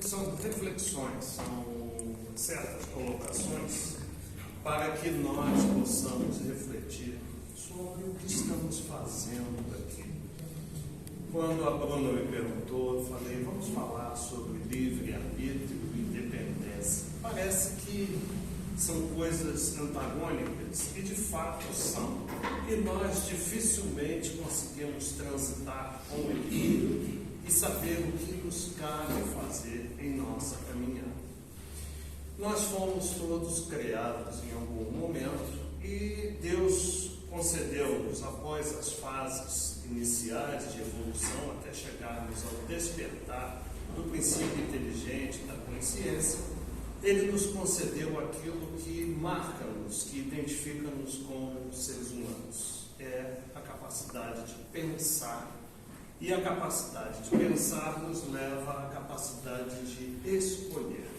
são reflexões, são certas colocações para que nós possamos refletir sobre o que estamos fazendo aqui. Quando a Bruna me perguntou, eu falei, vamos falar sobre livre-arbítrio e independência. Parece que são coisas antagônicas, e de fato são. E nós dificilmente conseguimos transitar com equilíbrio e saber o que nos cabe fazer em nossa caminhada. Nós fomos todos criados em algum momento e Deus concedeu-nos, após as fases iniciais de evolução, até chegarmos ao despertar do princípio inteligente da consciência, Ele nos concedeu aquilo que marca-nos, que identifica-nos como seres humanos. É a capacidade de pensar. E a capacidade de pensar nos leva à capacidade de escolher.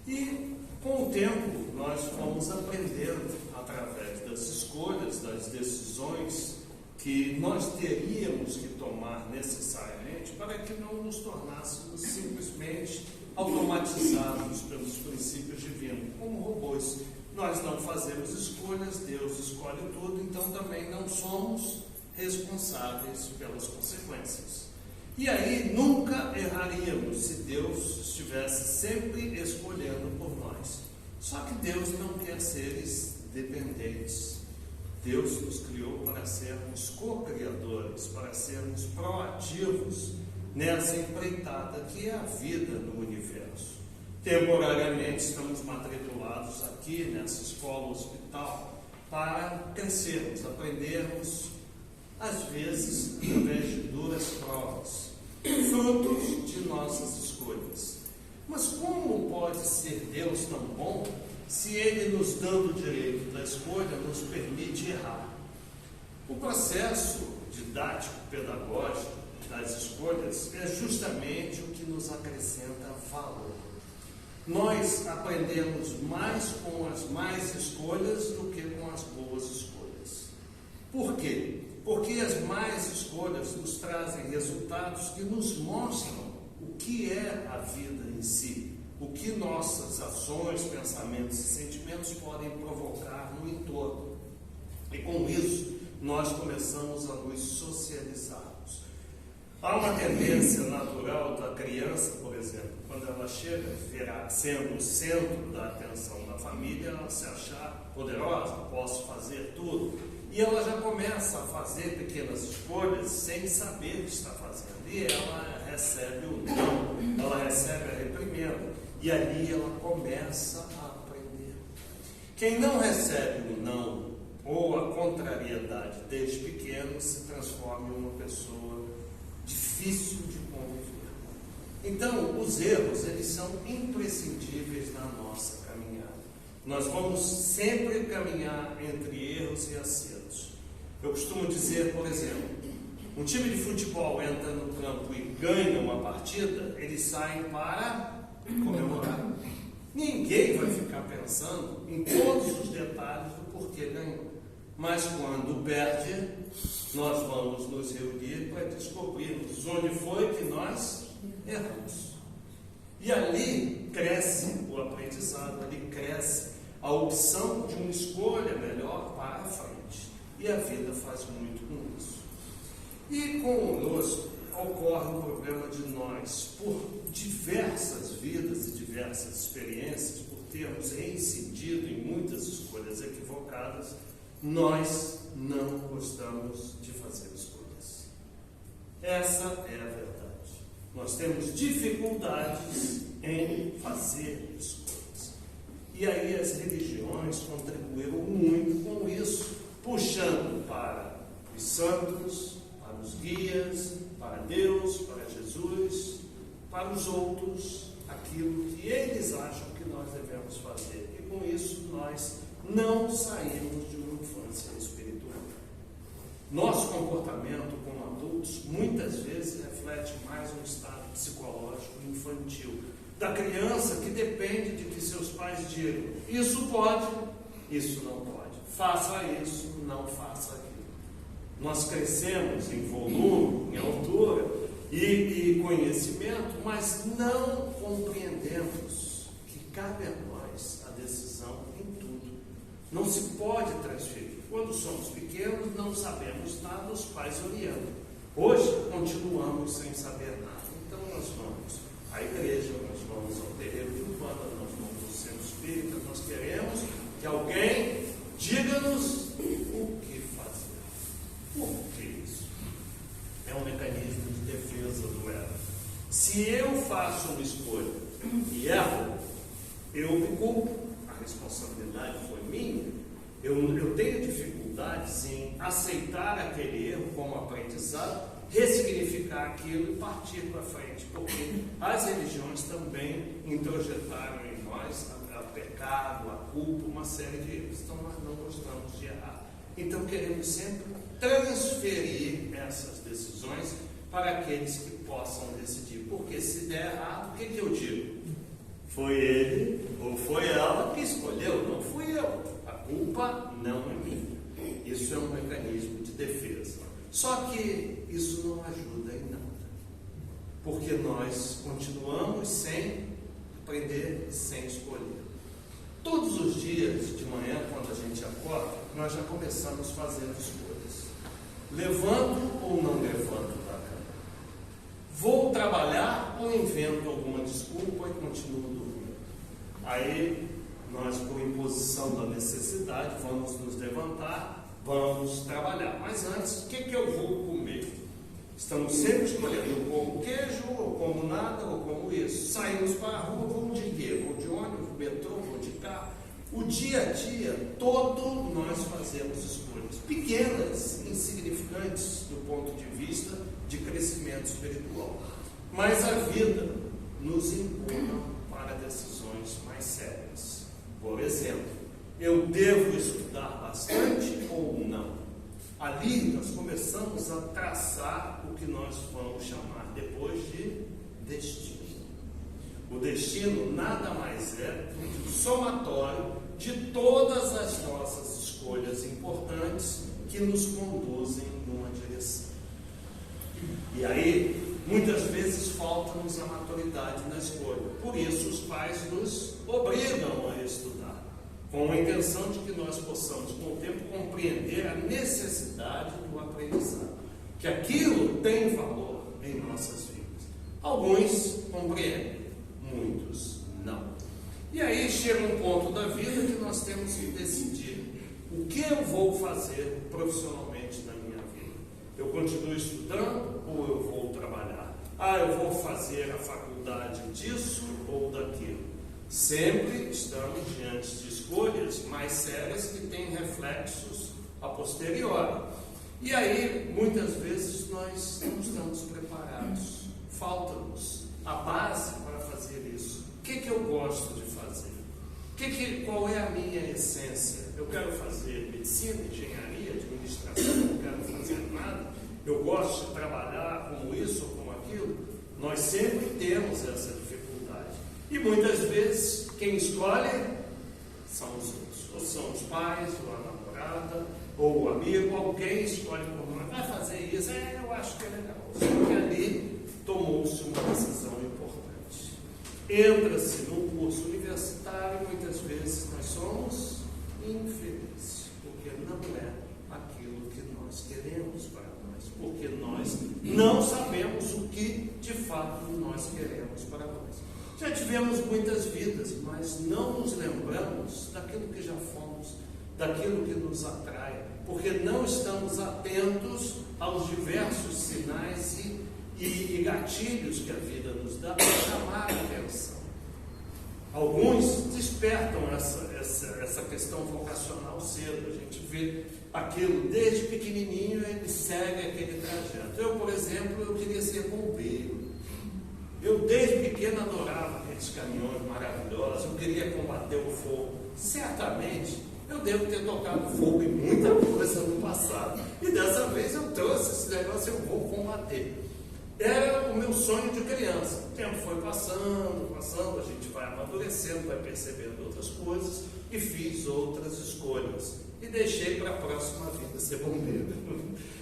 E com o tempo nós fomos aprendendo através das escolhas, das decisões que nós teríamos que tomar necessariamente para que não nos tornássemos simplesmente automatizados pelos princípios divinos, como robôs. Nós não fazemos escolhas, Deus escolhe tudo, então também não somos responsáveis pelas consequências. E aí nunca erraríamos se Deus estivesse sempre escolhendo por nós. Só que Deus não quer seres dependentes. Deus nos criou para sermos co-criadores, para sermos proativos nessa empreitada que é a vida no universo. Temporariamente estamos matriculados aqui nessa escola hospital para crescermos, aprendermos, às vezes, através de duras provas, frutos de nossas escolhas. Mas como pode ser Deus tão bom se Ele, nos dando o direito da escolha, nos permite errar? O processo didático, pedagógico das escolhas é justamente o que nos acrescenta valor. Nós aprendemos mais com as más escolhas do que com as boas escolhas. Por quê? Porque as más escolhas nos trazem resultados que nos mostram o que é a vida em si, o que nossas ações, pensamentos e sentimentos podem provocar no entorno. E com isso, nós começamos a nos socializarmos. Há uma tendência natural da criança, por exemplo, quando ela chega sendo o centro da atenção da família, ela se achar poderosa, posso fazer tudo. E ela já começa a fazer pequenas escolhas sem saber o que está fazendo. E ela recebe o não, ela recebe a reprimenda. E ali ela começa a aprender. Quem não recebe o não ou a contrariedade desde pequeno se transforma em uma pessoa difícil de conviver. Então, os erros, eles são imprescindíveis na nossa caminhada. Nós vamos sempre caminhar entre erros e acertos. Eu costumo dizer, por exemplo, um time de futebol entra no campo e ganha uma partida, eles saem para comemorar. Ninguém vai ficar pensando em todos os detalhes do porquê ganhou. Mas quando perde, nós vamos nos reunir para descobrirmos onde foi que nós erramos. E ali cresce o aprendizado, ali cresce a opção de uma escolha melhor para frente. E a vida faz muito com isso. E conosco ocorre o problema de nós, por diversas vidas e diversas experiências, por termos reincidido em muitas escolhas equivocadas, nós não gostamos de fazer escolhas. Essa é a verdade. Nós temos dificuldades em fazer escolhas. E aí as religiões contribuíram muito com isso, puxando para os santos, para os guias, para Deus, para Jesus, para os outros, aquilo que eles acham que nós devemos fazer. E com isso nós não saímos de uma infância espiritual. Nosso comportamento como adultos muitas vezes reflete mais um estado psicológico infantil, da criança que depende de que seus pais digam: isso pode, isso não pode, faça isso, não faça aquilo. Nós crescemos em volume, em altura, e conhecimento, mas não compreendemos que cabe a nós a decisão em tudo. Não se pode transferir. Quando somos pequenos, não sabemos nada, os pais orientam. Hoje, continuamos sem saber nada. Então, nós vamos à igreja, nós vamos ao terreiro de Umbanda, nós vamos ao centro espírita, nós queremos que alguém diga-nos o que fazer. Por que isso? É um mecanismo de defesa do ego. Se eu faço uma escolha e erro, eu me culpo, a responsabilidade foi minha. Eu tenho dificuldades em aceitar aquele erro como aprendizado, ressignificar aquilo e partir para frente, porque as religiões também introjetaram em nós o pecado, a culpa, uma série de erros. Então nós não gostamos de errar. Então queremos sempre transferir essas decisões para aqueles que possam decidir. Porque se der errado, o que eu digo? Foi ele ou foi ela que escolheu, não fui eu. A culpa não é minha. Isso é um mecanismo de defesa. Só que isso não ajuda em nada. Porque nós continuamos sem aprender e sem escolher. Todos os dias de manhã, quando a gente acorda, nós já começamos fazendo escolhas. Levanto ou não levanto da cama? Vou trabalhar ou invento alguma desculpa e continuo dormindo? Aí, nós, por imposição da necessidade, vamos nos levantar, vamos trabalhar. Mas antes, o que eu vou comer? Estamos sempre escolhendo, eu como queijo, ou como nada, ou como isso. Saímos para a rua, vou de quê? Vou de ônibus, metrô, vou de carro. O dia a dia, todo nós fazemos escolhas pequenas, insignificantes do ponto de vista de crescimento espiritual. Mas a vida nos empurra para decisões mais sérias. Por exemplo, eu devo estudar bastante ou não? Ali nós começamos a traçar o que nós vamos chamar depois de destino. O destino nada mais é do que o somatório de todas as nossas escolhas importantes que nos conduzem numa direção. E aí, muitas vezes falta-nos a maturidade na escolha. Por isso, os pais nos obrigam a estudar, com a intenção de que nós possamos, com o tempo, compreender a necessidade do aprendizado, que aquilo tem valor em nossas vidas. Alguns compreendem, muitos não. E aí chega um ponto da vida que nós temos que decidir o que eu vou fazer profissionalmente na minha vida. Eu continuo estudando ou eu vou trabalhar? Eu vou fazer a faculdade disso ou daquilo. Sempre estamos diante de escolhas mais sérias que têm reflexos a posteriori. E aí, muitas vezes, nós não estamos preparados. Falta-nos a base para fazer isso. O que eu gosto de fazer? Qual é a minha essência? Eu quero fazer medicina, engenharia, administração, não quero fazer nada. Eu gosto de trabalhar como isso ou como aquilo. Nós sempre temos essa dificuldade. E muitas vezes, quem escolhe são os outros. Ou são os pais, ou a namorada, ou o amigo. Alguém escolhe por nós. Vai fazer isso? Eu acho que é legal. Só que ali tomou-se uma decisão importante. Entra-se num curso universitário e muitas vezes nós somos infelizes. Porque não é aquilo que nós queremos para nós. Porque nós não sabemos o que de fato nós queremos para nós. Já tivemos muitas vidas, mas não nos lembramos daquilo que já fomos, daquilo que nos atrai, porque não estamos atentos aos diversos sinais e gatilhos que a vida nos dá para chamar a atenção. Alguns despertam essa questão vocacional cedo. A gente vê aquilo desde pequenininho, ele segue aquele trajeto. Eu, por exemplo, eu queria ser bombeiro. Eu desde pequeno adorava aqueles caminhões maravilhosos, eu queria combater o fogo. Certamente eu devo ter tocado fogo em muita coisa no passado. E dessa vez eu trouxe esse negócio, eu vou combater. Era o meu sonho de criança. O tempo foi passando, a gente vai amadurecendo, vai percebendo outras coisas e fiz outras escolhas. E deixei para a próxima vida ser bombeiro.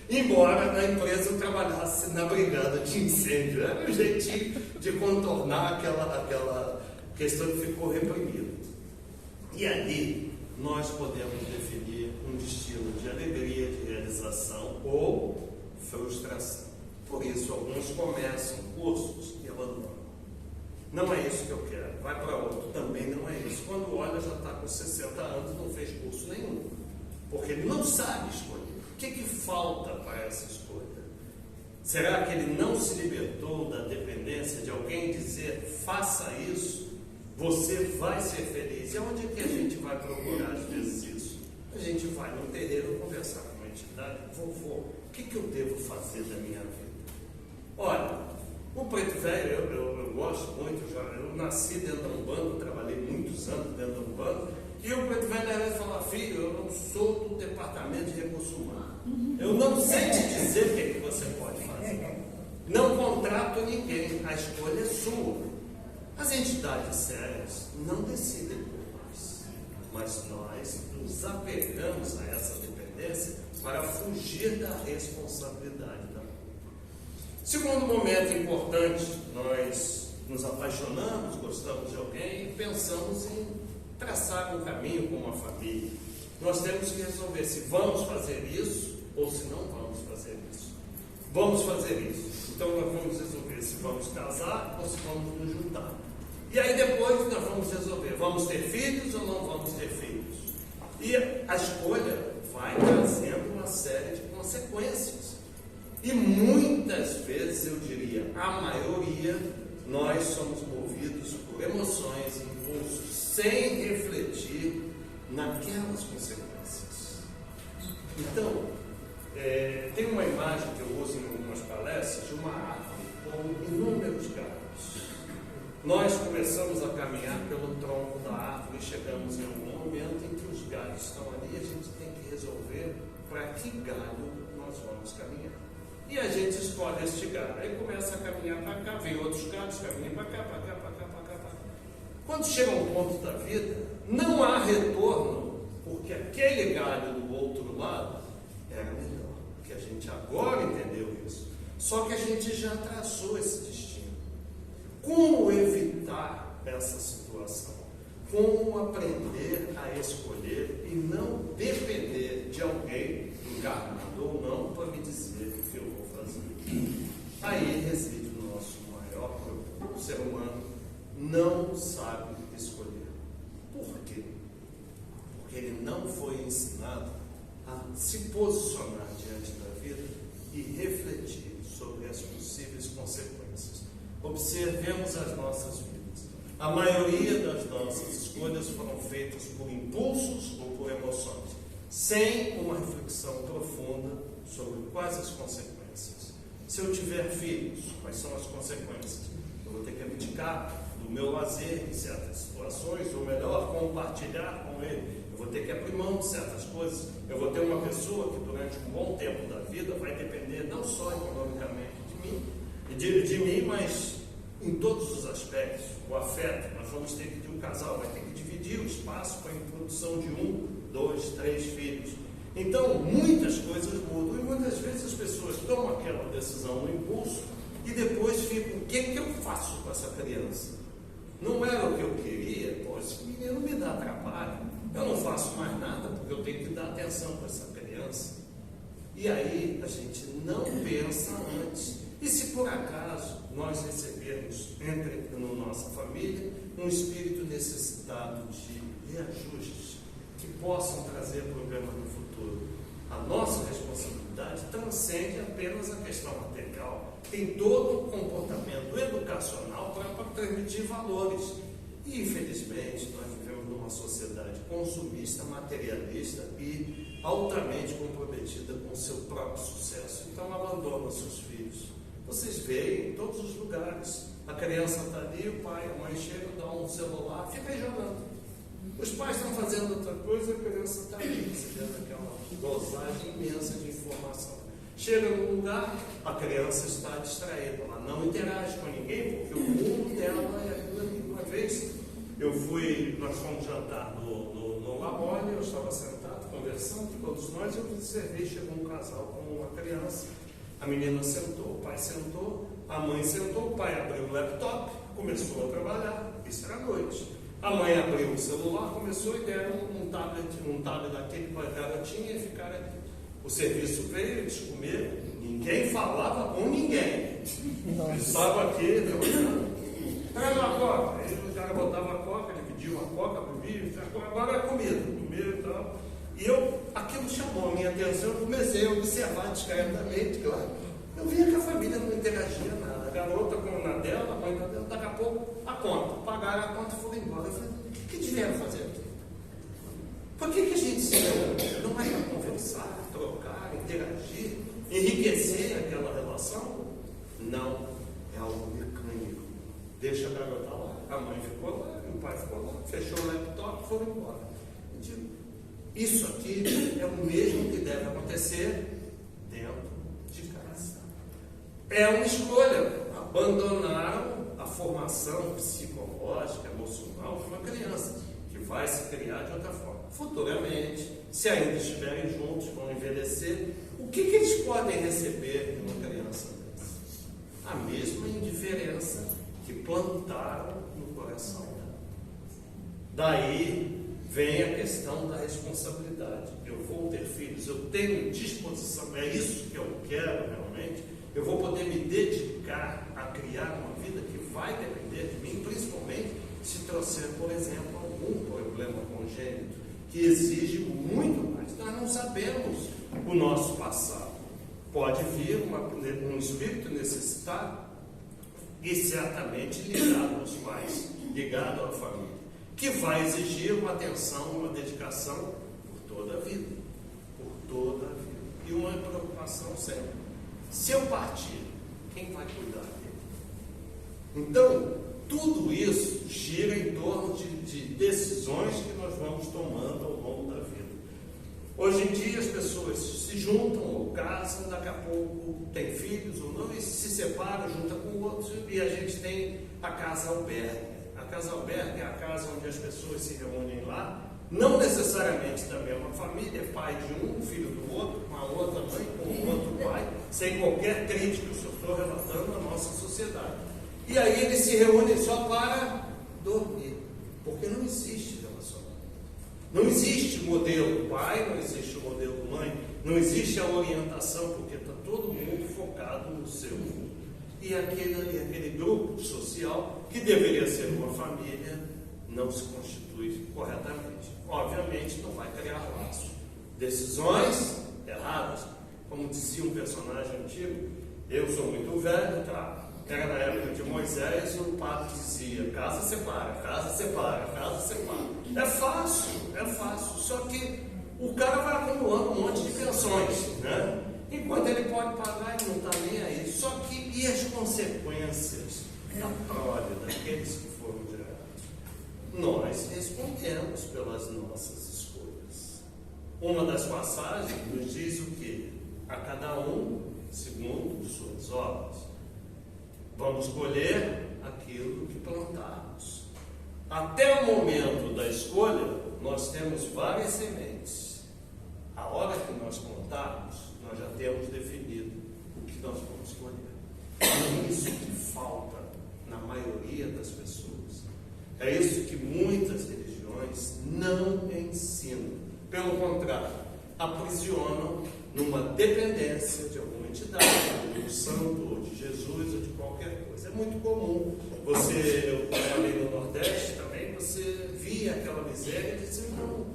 Embora na empresa eu trabalhasse na brigada de incêndio. Era um jeitinho de contornar aquela questão que ficou reprimida. E ali nós podemos definir um destino de alegria, de realização ou frustração. Por isso, alguns começam cursos e abandonam. Não é isso que eu quero. Vai para outro, também não é isso. Quando olha, já está com 60 anos, não fez curso nenhum. Porque ele não sabe escolher. O que falta para essa escolha? Será que ele não se libertou da dependência de alguém dizer, faça isso, você vai ser feliz? E onde é que a gente vai procurar às vezes isso? A gente vai no terreiro conversar com uma entidade, vovô, o que eu devo fazer da minha vida? Olha, o preto velho, eu gosto muito, eu nasci dentro da Umbanda, trabalhei muitos anos dentro da Umbanda, e o preto velho era falar, filho, eu não sou do departamento de recursos humanos, eu não sei te dizer o que você pode fazer, não contrato ninguém, a escolha é sua. As entidades sérias não decidem por nós, mas nós nos apegamos a essa dependência para fugir da responsabilidade da vida. Segundo momento importante, nós nos apaixonamos, gostamos de alguém e pensamos em traçar um caminho com uma família. Nós temos que resolver se vamos fazer isso ou se não vamos fazer isso. Vamos fazer isso. Então nós vamos resolver se vamos casar ou se vamos nos juntar. E aí depois nós vamos resolver, vamos ter filhos ou não vamos ter filhos. E a escolha vai trazendo uma série de consequências. E muitas vezes, eu diria, a maioria, nós somos movidos por emoções, impulsos, sem refletir naquelas consequências. Então, tem uma imagem que eu uso em algumas palestras de uma árvore com inúmeros galhos. Nós começamos a caminhar pelo tronco da árvore e chegamos em algum momento em que os galhos estão ali e a gente tem que resolver para que galho nós vamos caminhar. E a gente escolhe este galho. Aí começa a caminhar para cá, vem outros galhos, caminha para cá, para cá, para cá, para cá, para cá. Quando chega um ponto da vida, não há retorno, porque aquele galho do outro lado era melhor. Porque a gente agora entendeu isso. Só que a gente já traçou esse destino. Como evitar essa situação? Como aprender a escolher e não depender de alguém, encarnado ou não, para me dizer o que eu vou fazer? Aí reside o nosso maior problema. O ser humano não sabe escolher. Por quê? Porque ele não foi ensinado a se posicionar diante da vida e refletir sobre as possíveis consequências. Observemos as nossas vidas. A maioria das nossas escolhas foram feitas por impulsos ou por emoções, sem uma reflexão profunda sobre quais as consequências. Se eu tiver filhos, quais são as consequências? Eu vou ter que abdicar do meu lazer em certas situações, ou melhor, compartilhar com ele. Eu vou ter que abrir mão de certas coisas. Eu vou ter uma pessoa que durante um bom tempo da vida vai depender não só economicamente de mim, mas em todos os aspectos. O afeto, nós vamos ter que, um casal vai ter que dividir o espaço para a introdução de 1, 2, 3 filhos. Então, muitas coisas mudam e muitas vezes as pessoas tomam aquela decisão no impulso e depois ficam, o que eu faço com essa criança? Não era o que eu queria, pô, esse menino me dá trabalho, eu não faço mais nada porque eu tenho que dar atenção para essa criança. E aí a gente não pensa antes. E se por acaso nós recebermos na nossa família um espírito necessitado de reajustes que possam trazer problemas no futuro, a nossa responsabilidade transcende apenas a questão material. Tem todo um comportamento educacional para transmitir valores. E infelizmente nós vivemos numa sociedade consumista, materialista e altamente comprometida com o seu próprio sucesso. Então abandona seus filhos. Vocês veem em todos os lugares. A criança está ali, o pai, a mãe chega, dá um celular, fica aí jogando. Os pais estão fazendo outra coisa, a criança está ali, recebendo aquela dosagem imensa de informação. Chega num lugar, a criança está distraída, ela não interage com ninguém, porque o mundo dela é aquilo ali. Uma vez nós fomos jantar no La Mole, eu estava sentado, conversando, todos nós, eu observei, chegou um casal com uma criança, a menina sentou, o pai sentou, a mãe sentou, o pai abriu o laptop, começou a trabalhar, isso era à noite. A mãe abriu o celular, começou e deram um tablet daquele para a garotinha e ficaram aqui. O serviço veio, eles comeram, ninguém falava com ninguém. Eles estavam aqui, traz uma coca. Aí o cara botava a coca, ele pediu uma coca, bebia, agora é comida, comer e tal. E aquilo chamou a minha atenção, eu comecei a observar discretamente, claro. Eu via que a família não interagia nada. A garota na dela, a mãe na dela, daqui a pouco a conta. Pagaram a conta e foram embora. Eu falei, o que tiveram fazer aqui? Por que a gente se reúne? Não é para conversar, trocar, interagir, enriquecer aquela relação? Não, é algo mecânico. Deixa a garota lá. A mãe ficou lá, o pai ficou lá, fechou o laptop e foram embora. Eu digo, isso aqui é o mesmo que deve acontecer dentro de casa. É uma escolha. Abandonaram a formação psicológica, emocional de uma criança, que vai se criar de outra forma. Futuramente, se ainda estiverem juntos, vão envelhecer, o que eles podem receber de uma criança dessa? A mesma indiferença que plantaram no coração dela. Daí vem a questão da responsabilidade. Eu vou ter filhos, eu tenho disposição, é isso que eu quero realmente. Eu vou poder me dedicar a criar uma vida que vai depender de mim, principalmente se trouxer, por exemplo, algum problema congênito que exige muito mais. Nós não sabemos o nosso passado. Pode vir um espírito necessitado e certamente ligado aos pais, ligado à família, que vai exigir uma atenção, uma dedicação por toda a vida. Por toda a vida. E uma preocupação sempre. Se eu partir, quem vai cuidar dele? Então, tudo isso gira em torno de decisões que nós vamos tomando ao longo da vida. Hoje em dia as pessoas se juntam ou casam, daqui a pouco tem filhos ou não, e se separam, junta com outros, e a gente tem a casa albergue. A casa albergue é a casa onde as pessoas se reúnem lá, não necessariamente da mesma família, pai de um, filho do outro, uma outra mãe com um outro pai, sem qualquer crítica que eu estou relatando na nossa sociedade. E aí eles se reúnem só para dormir, porque não existe relacionamento. Não existe modelo pai, não existe modelo mãe, não existe a orientação, porque está todo mundo focado no seu mundo. E aquele grupo social, que deveria ser uma família, não se constitui corretamente. Obviamente não vai criar laços. Decisões erradas, como dizia um personagem antigo, eu sou muito velho, tá? Era na época de Moisés, o padre dizia, casa separa, casa separa, casa separa. É fácil, só que o cara vai acumulando um monte de pensões, né? Enquanto ele pode pagar, ele não está nem aí. Só que, e as consequências da prole daqueles que foram gerados? Nós respondemos pelas nossas escolhas. Uma das passagens nos diz o quê? A cada um segundo suas obras. Vamos colher aquilo que plantarmos. Até o momento da escolha, nós temos várias sementes. A hora que nós plantarmos, nós já temos definido o que nós vamos colher. É isso que falta na maioria das pessoas. É isso que muitas religiões não ensinam. Pelo contrário, aprisionam numa dependência de alguma entidade, de um santo, ou de Jesus, ou de qualquer coisa. É muito comum. Eu trabalhei no Nordeste também, você via aquela miséria e dizia, não,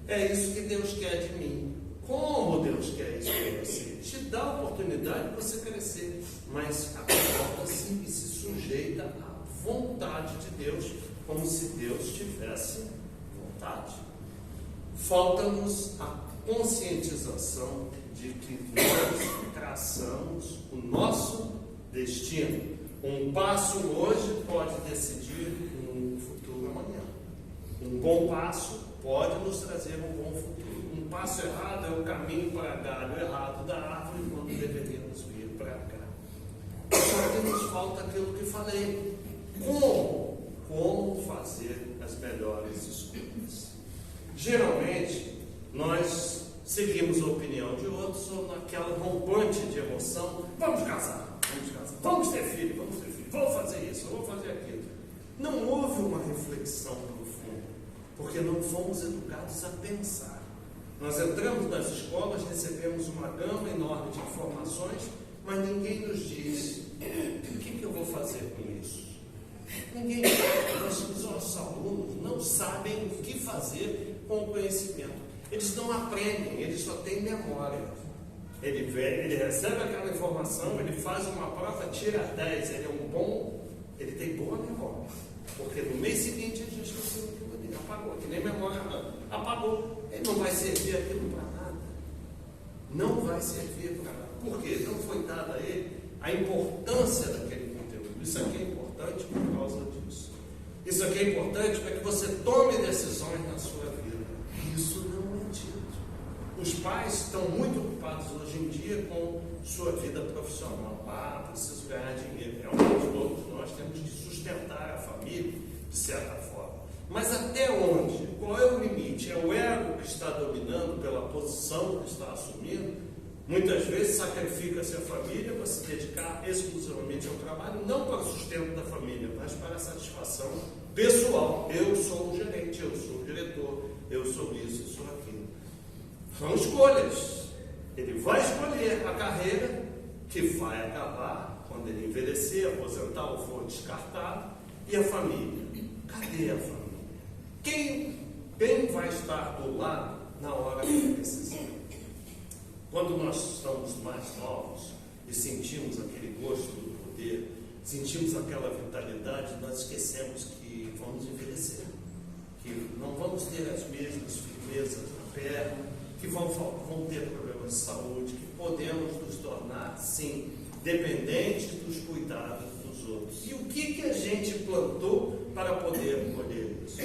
é isso que Deus quer de mim. Como Deus quer isso para você? Te dá a oportunidade de você crescer, mas acomoda-se e se sujeita à vontade de Deus, como se Deus tivesse vontade. Falta-nos a conscientização de que nós traçamos o nosso destino. Um passo hoje pode decidir um futuro amanhã. Um bom passo pode nos trazer um bom futuro. Um um passo errado é o caminho para galho errado da árvore, quando deveríamos vir para cá. Só que nos falta aquilo que falei. Como fazer as melhores escolhas? Geralmente, nós seguimos a opinião de outros ou naquela rompante de emoção. Vamos casar, vamos ter filho, vou fazer isso, vou fazer aquilo. Não houve uma reflexão profunda, porque não fomos educados a pensar. Nós entramos nas escolas, recebemos uma gama enorme de informações, mas ninguém nos diz o que eu vou fazer com isso. Ninguém, os nossos alunos não sabem o que fazer com o conhecimento. Eles não aprendem, eles só têm memória. Ele recebe aquela informação, ele faz uma prova, tira 10, ele tem boa memória. Porque no mês seguinte ele já esqueceu aquilo ali, apagou, que nem memória apagou. Ele não vai servir aquilo para nada. Não vai servir para nada. Por quê? Não foi dada a ele a importância daquele conteúdo. Isso aqui é importante por causa disso. Isso aqui é importante para que você tome decisões na sua vida. Isso não é dito. Os pais estão muito ocupados hoje em dia com sua vida profissional. Preciso ganhar dinheiro. Realmente todos nós temos que sustentar a família de certa forma. Mas até onde? Qual é o limite? É o ego que está dominando pela posição que está assumindo? Muitas vezes sacrifica-se a família para se dedicar exclusivamente ao trabalho, não para o sustento da família, mas para a satisfação pessoal. Eu sou o gerente, eu sou o diretor, eu sou isso, eu sou aquilo. São escolhas. Ele vai escolher a carreira que vai acabar quando ele envelhecer, aposentar ou for descartado. E a família? Cadê a família? Quem vai estar do lado na hora da decisão? Quando nós estamos mais novos e sentimos aquele gosto do poder, sentimos aquela vitalidade, nós esquecemos que vamos envelhecer, que não vamos ter as mesmas firmezas na perna, que vão ter problemas de saúde, que podemos nos tornar, sim, dependentes dos cuidados dos outros. E o que a gente plantou para poder colher isso?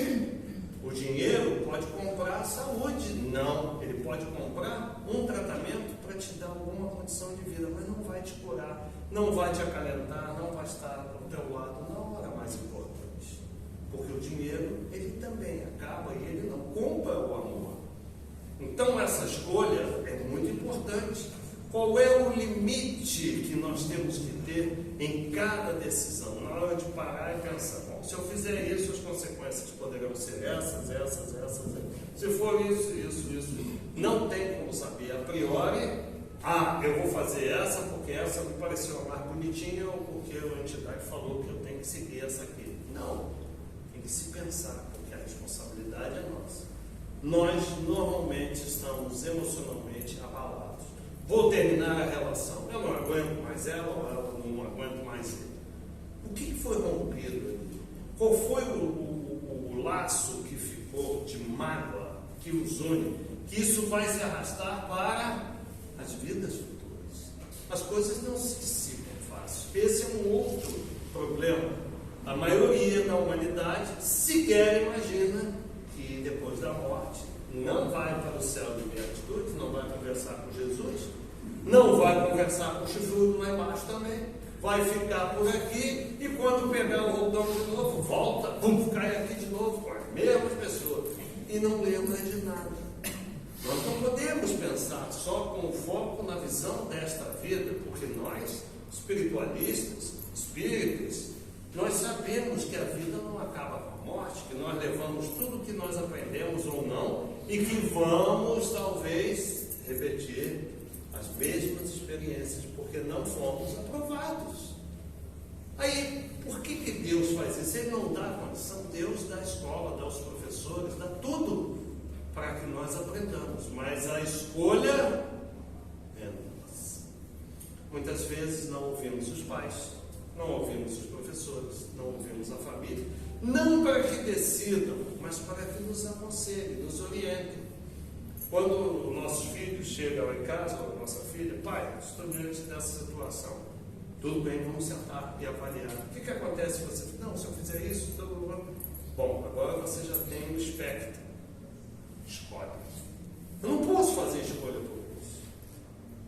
O dinheiro pode comprar a saúde? Não. Ele pode comprar um tratamento para te dar alguma condição de vida, mas não vai te curar, não vai te acalentar, não vai estar ao teu lado na hora mais importante. Porque o dinheiro, ele também acaba e ele não compra o amor. Então essa escolha é muito importante. Qual é o limite que nós temos que ter em cada decisão? Na hora de parar e pensar, bom, se eu fizer isso, as consequências poderão ser essas. Se for isso. Não tem como saber a priori, eu vou fazer essa porque essa me pareceu a mais bonitinha ou porque a entidade falou que eu tenho que seguir essa aqui. Não, tem que se pensar, porque a responsabilidade é nossa. Nós normalmente estamos emocionalmente abalados. Vou terminar a relação. Eu não aguento mais ela ou ela não aguento mais ele. O que foi rompido ali? Qual foi o laço que ficou de mágoa que os une? Que isso vai se arrastar para as vidas futuras. As coisas não se dissipam fácil. Esse é um outro problema. A maioria da humanidade sequer imagina que depois da morte não vai para o céu de beatitude, não vai conversar com Jesus, não vai conversar com o chifrudo lá embaixo também, vai ficar por aqui e quando pegar o roldão de novo, volta, cai aqui de novo com as mesmas pessoas e não lembra de nada. Nós não podemos pensar só com o foco na visão desta vida, porque nós, espiritualistas, espíritas, nós sabemos que a vida não acaba com a morte, que nós levamos tudo o que nós aprendemos ou não e que vamos, talvez, repetir as mesmas experiências, porque não fomos aprovados. Aí, por que Deus faz isso? Ele não dá condição. Deus dá a escola, dá os professores, dá tudo para que nós aprendamos, mas a escolha é nossa. Muitas vezes não ouvimos os pais, não ouvimos os professores, não ouvimos a família, não para que decidam, mas para que nos aconselhem, nos orientem. Quando nossos filhos chegam em casa, ou a nossa filha, pai, estou diante dessa situação, tudo bem, vamos sentar e avaliar. O que acontece se você... Não, se eu fizer isso, bom, agora você já tem um espectro. Escolhe. Eu não posso fazer escolha por isso.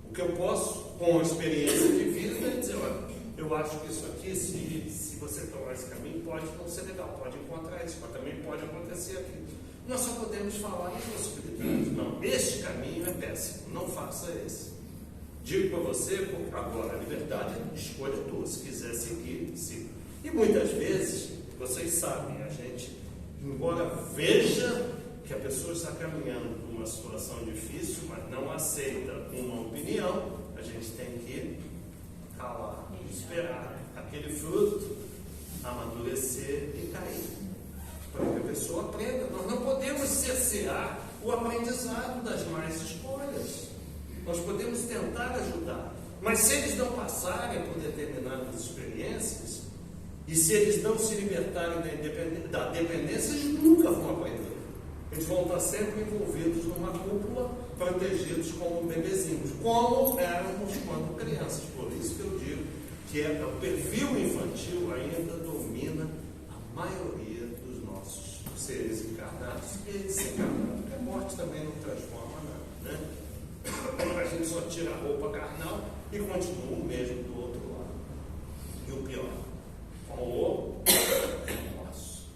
O que eu posso, com a experiência de vida, é dizer, olha, eu acho que isso aqui, se você tomar esse caminho, pode não ser legal, pode encontrar isso, mas também pode acontecer aquilo. Nós só podemos falar em possibilidades. Não, este caminho é péssimo, não faça esse. Digo para você, porque agora a liberdade é escolha tua, se quiser seguir, siga. E muitas vezes, vocês sabem, a gente, embora veja que a pessoa está caminhando por uma situação difícil, mas não aceita uma opinião, a gente tem que calar, esperar aquele fruto amadurecer e cair, para que a pessoa aprenda. Nós não podemos cercear o aprendizado das más escolhas. Nós podemos tentar ajudar, mas se eles não passarem por determinadas experiências, e se eles não se libertarem da dependência, eles nunca vão aprender. Eles vão estar sempre envolvidos numa cúpula, protegidos como bebezinhos, como éramos quando crianças. Por isso que eu digo que o perfil infantil ainda domina a maioria dos nossos seres encarnados e desencarnados, porque a morte também não transforma nada, né? A gente só tira a roupa carnal e continua o mesmo do outro lado. E o pior, com o remorso,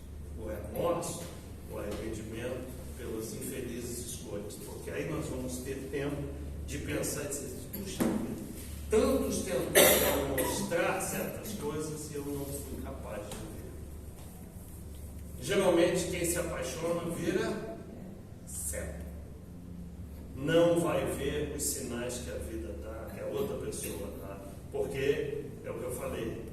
o arrependimento pelas infelizes escolhas, porque aí nós vamos ter tempo de pensar e dizer, puxa vida, tantos tentaram mostrar certas coisas e eu não fui capaz de ver. Geralmente quem se apaixona vira cego. Não vai ver os sinais que a vida dá, que a outra pessoa dá, porque é o que eu falei,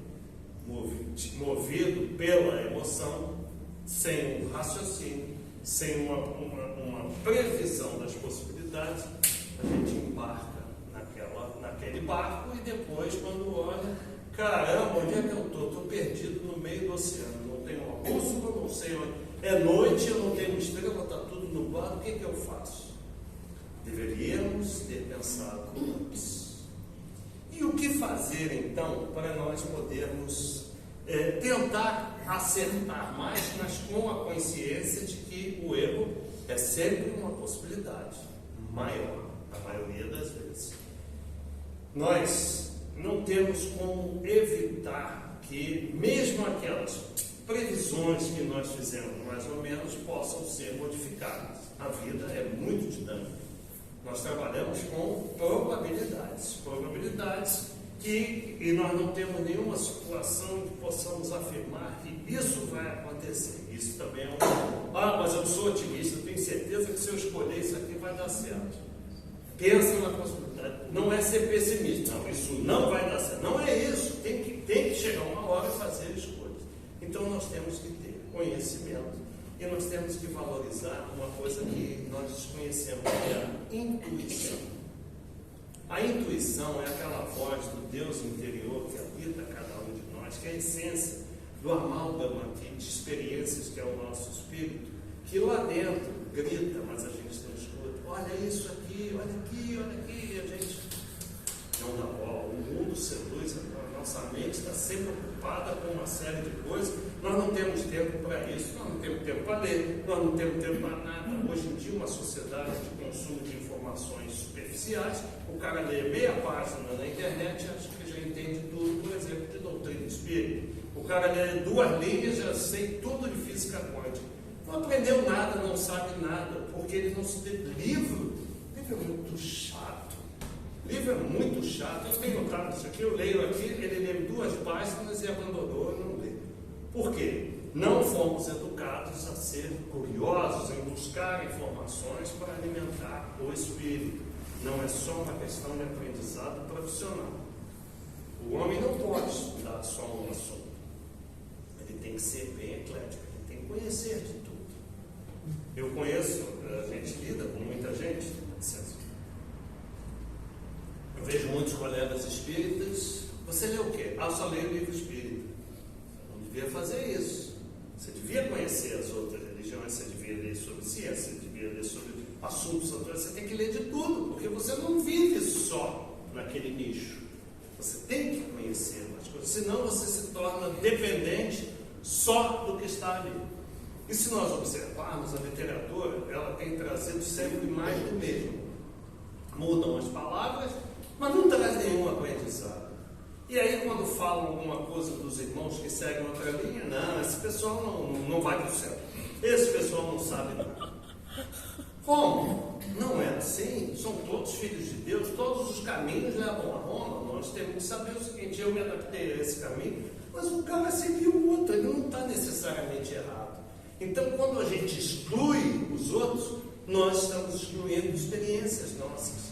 movido pela emoção, sem um raciocínio, sem uma previsão das possibilidades, a gente embarca naquele barco e depois, quando olha, caramba, onde é que eu estou? Estou perdido no meio do oceano, não tenho uma bússola, não sei onde. É noite, eu não tenho estrela, está tudo nublado, o que eu faço? Deveríamos ter pensado antes. E o que fazer então para nós podermos tentar acertar mais, mas com a consciência de que o erro é sempre uma possibilidade maior, a maioria das vezes. Nós não temos como evitar que mesmo aquelas previsões que nós fizemos mais ou menos possam ser modificadas. A vida é muito dinâmica. Nós trabalhamos com probabilidades e nós não temos nenhuma situação que possamos afirmar que isso vai acontecer. Isso também é mas eu sou otimista, tenho certeza que se eu escolher isso aqui vai dar certo. Pensa na possibilidade, não é ser pessimista, não, isso não vai dar certo, não é isso, tem que chegar uma hora e fazer escolhas. Então nós temos que ter conhecimento e nós temos que valorizar uma coisa que nós desconhecemos, que é a intuição. A intuição é aquela voz do Deus interior que habita cada um de nós, que é a essência do amálgama de experiências que é o nosso espírito, que lá dentro grita, mas a gente não escuta. Olha isso aqui, olha aqui, olha aqui, e a gente não dá bola. O mundo seduz, a nossa mente está sempre ocupada com uma série de coisas. Nós não temos tempo para isso, nós não temos tempo para ler, nós não temos tempo para nada. Hoje em dia, uma sociedade de consumo de informações superficiais, o cara lê meia página na internet e acha que já entende tudo, por exemplo, de doutrina espírita. O cara lê 2 linhas, já sei tudo de física quântica. Não aprendeu nada, não sabe nada, porque ele não se deu livro. Livro é muito chato. Livro é muito chato. Eu tenho notado isso aqui, eu leio aqui, ele lê 2 páginas e abandonou e não lê. Por quê? Não fomos educados a ser curiosos, em buscar informações para alimentar o espírito. Não é só uma questão de aprendizado profissional. O homem não pode estudar só um assunto. Ele tem que ser bem eclético, ele tem que conhecer de tudo. Eu conheço, a gente lida com muita gente, eu vejo muitos colegas espíritas. Você lê o quê? Eu só leio o livro espírita. Eu não devia fazer isso. Você devia conhecer as outras religiões, você devia ler sobre ciência, você devia ler sobre assuntos atuais, você tem que ler de tudo, porque você não vive só naquele nicho. Você tem que conhecer as coisas, senão você se torna dependente só do que está ali. E se nós observarmos, a literatura, ela tem trazido sempre mais do mesmo. Mudam as palavras, mas não traz nenhum aprendizado. E aí, quando falam alguma coisa dos irmãos que seguem outra linha, não, esse pessoal não vai para o céu. Esse pessoal não sabe nada. Como? Não é assim. São todos filhos de Deus, todos os caminhos levam a Roma. Nós temos que saber o seguinte: eu me adaptei a esse caminho, mas o cara seguiu outro, ele não está necessariamente errado. Então, quando a gente exclui os outros, nós estamos excluindo experiências nossas.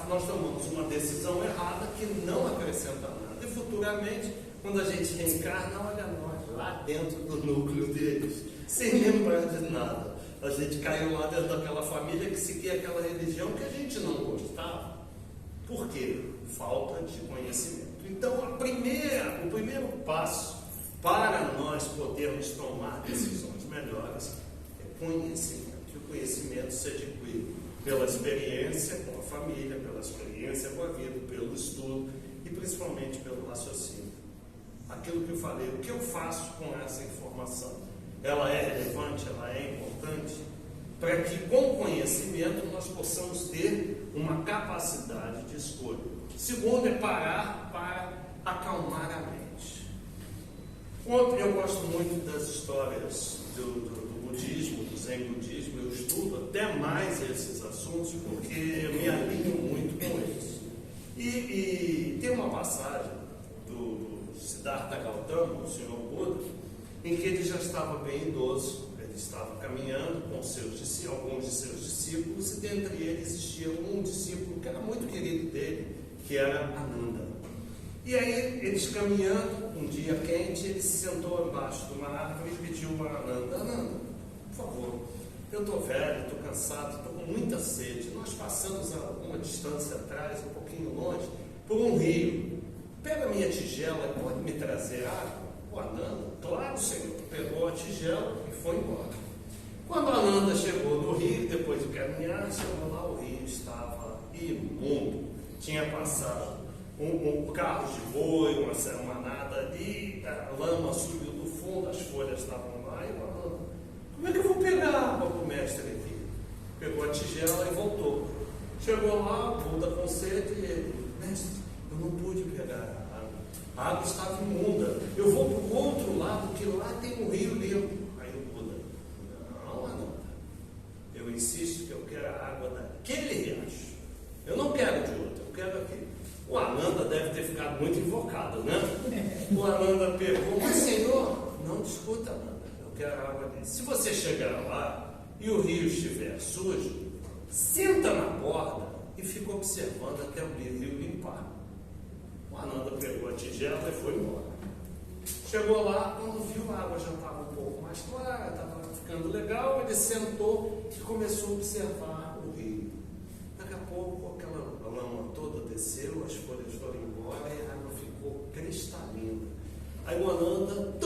Nós tomamos uma decisão errada que não acrescenta nada. E futuramente, quando a gente reencarna, olha nós, lá dentro do núcleo deles, sem lembrar de nada. A gente caiu lá dentro daquela família que seguia aquela religião que a gente não gostava. Por quê? Falta de conhecimento. Então, o primeiro passo para nós podermos tomar decisões melhores é conhecimento. Que o conhecimento se adquire pela experiência com a família, pela experiência com a vida, pelo estudo e principalmente pelo raciocínio. Aquilo que eu falei, o que eu faço com essa informação? Ela é relevante, ela é importante, para que com conhecimento nós possamos ter uma capacidade de escolha. Segundo é parar para acalmar a mente. Eu gosto muito das histórias do budismo, do Zen budismo. Eu estudo até mais esses assuntos porque eu me alinho muito com eles. E tem uma passagem do Siddhartha Gautama, o Senhor Buda, em que ele já estava bem idoso. Ele estava caminhando com alguns de seus discípulos, e dentre eles existia um discípulo que era muito querido dele, que era Ananda. E aí, eles caminhando, um dia quente, ele se sentou embaixo de uma árvore e pediu a Ananda: Ananda, por favor, eu estou velho, estou cansado, estou com muita sede. Nós passamos a uma distância atrás, um pouquinho longe, por um rio. Pega a minha tigela e pode me trazer água? O Ananda, claro, Senhor, pegou a tigela e foi embora. Quando a Ananda chegou no rio, depois de caminhar, chegou lá, o rio estava imundo. Tinha passado um carro de boi, uma manada ali, a lama subiu do fundo, as folhas estavam lá, e o Ananda: como é que eu vou pegar água para o mestre aqui? Pegou a tigela e voltou. Chegou lá, o Buda com sede, e ele: mestre, eu não pude pegar a água estava imunda, eu vou para o outro lado, que lá tem um rio limpo. Aí o Buda: não, Ananda, eu insisto que eu quero a água daquele riacho, eu não quero de outro, eu quero aquele. O Ananda deve ter ficado muito invocado, né? O Ananda pegou: mas Senhor, não discuta, Ananda, eu quero a água dele. Se você chegar lá e o rio estiver sujo, senta na borda e fica observando até o rio limpar. O Ananda pegou a tigela e foi embora. Chegou lá, quando viu a água já estava um pouco mais clara, estava ficando legal, ele sentou e começou a observar o rio. Daqui a pouco aquela lama toda desceu, as folhas foram embora e a água ficou cristalina. Aí o Ananda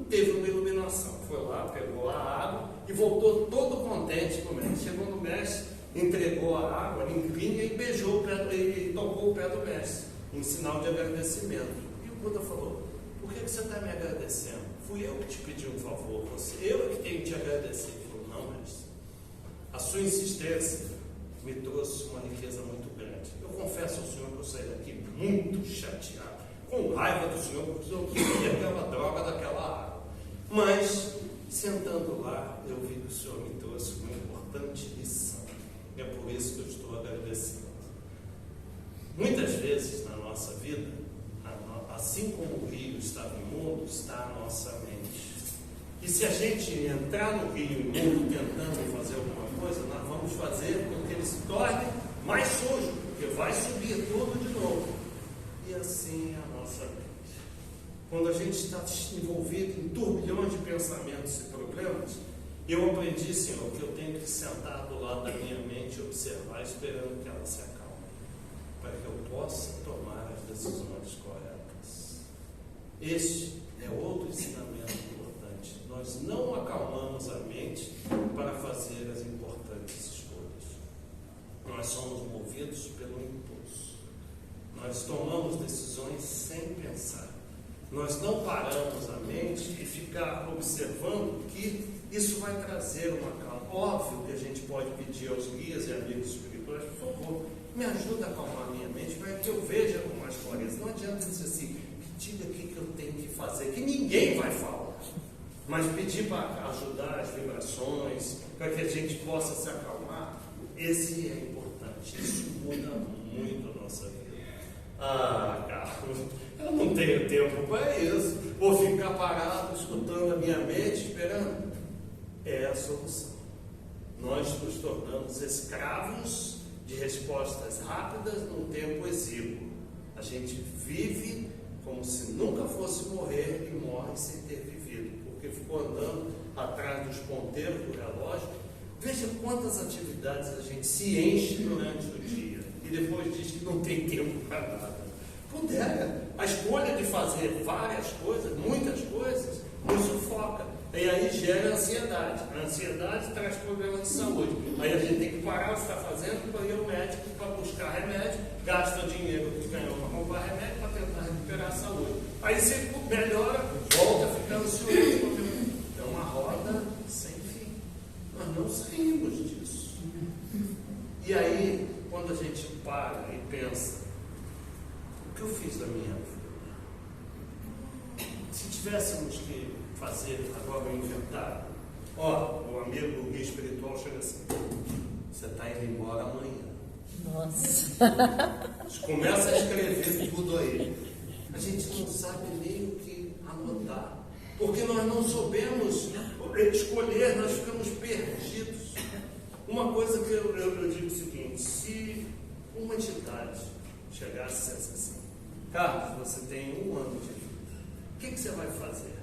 teve uma iluminação, foi lá, pegou a água e voltou todo contente com o mestre. Chegou no mestre, entregou a água limpinha e beijou o pé, e tocou o pé do mestre, em sinal de agradecimento. E o Buda falou: por que você está me agradecendo? Fui eu que te pedi um favor, eu que tenho que te agradecer. Ele falou: não, mestre, a sua insistência me trouxe uma riqueza muito grande. Eu confesso ao senhor que eu saí daqui muito chateado, com raiva do senhor, porque eu queria aquela droga daquela água. Mas, sentando lá, eu vi que o senhor me trouxe uma importante lição. E é por isso que eu estou agradecendo. Muitas vezes na nossa vida, assim como o rio está no mundo, está a nossa mente. E se a gente entrar no rio imundo tentando fazer alguma coisa, nós vamos fazer com que ele se torne mais sujo, porque vai subir tudo de novo. E assim é a nossa mente. Quando a gente está envolvido em turbilhões de pensamentos e problemas, eu aprendi, Senhor, que eu tenho que sentar do lado da minha mente e observar, esperando que ela se acalme, para que eu possa tomar as decisões corretas. Este é outro ensinamento importante. Nós não acalmamos a mente para fazer as importantes escolhas. Nós somos movidos pelo impulso. Nós tomamos decisões sem pensar. Nós não paramos a mente e fica ficar observando que isso vai trazer uma calma. Óbvio que a gente pode pedir aos guias e amigos espirituais, por favor, me ajuda a acalmar a minha mente para que eu veja com mais clareza. Não adianta dizer assim, diga o que eu tenho que fazer, que ninguém vai falar. Mas pedir para ajudar as vibrações, para que a gente possa se acalmar, esse é importante. Isso muda muito a nossa vida. Ah, Carlos, eu não tenho tempo para isso. Vou ficar parado, escutando a minha mente, esperando. É a solução. Nós nos tornamos escravos de respostas rápidas num tempo exíguo. A gente vive como se nunca fosse morrer e morre sem ter vivido, porque ficou andando atrás dos ponteiros do relógio. Veja quantas atividades a gente se enche durante o dia e depois diz que não tem tempo para nada. Pudera, a escolha de fazer várias coisas, muitas coisas, nos sufoca. E aí gera ansiedade. A ansiedade traz problemas de saúde. Aí a gente tem que parar o que está fazendo para ir ao médico para buscar remédio, gasta o dinheiro que ganhou para comprar remédio para tentar recuperar a saúde. Aí se melhora, volta a ficar ansioso. É uma roda sem fim. Nós não saímos disso. E aí, quando a gente para e pensa, o que eu fiz da minha vida? Se tivéssemos que fazer agora um inventário, o amigo, o guia espiritual chega assim, você está indo embora amanhã. Nossa. Começa a escrever tudo aí. A gente não sabe nem o que anotar, porque nós não soubemos escolher, nós ficamos perdidos. Uma coisa que eu digo o seguinte, se uma entidade chegasse assim, Carlos, você tem 1 ano de vida, o que você vai fazer?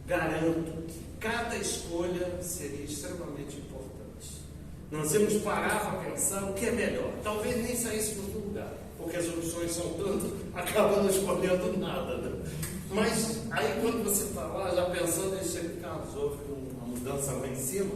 Garanto que cada escolha seria extremamente importante. Nós temos que parar para pensar o que é melhor. Talvez nem saíssemos do lugar, porque as opções são tantas, acaba não escolhendo nada, né? Mas aí quando você está lá, já pensando em chegar, Carlos, houve uma mudança lá em cima,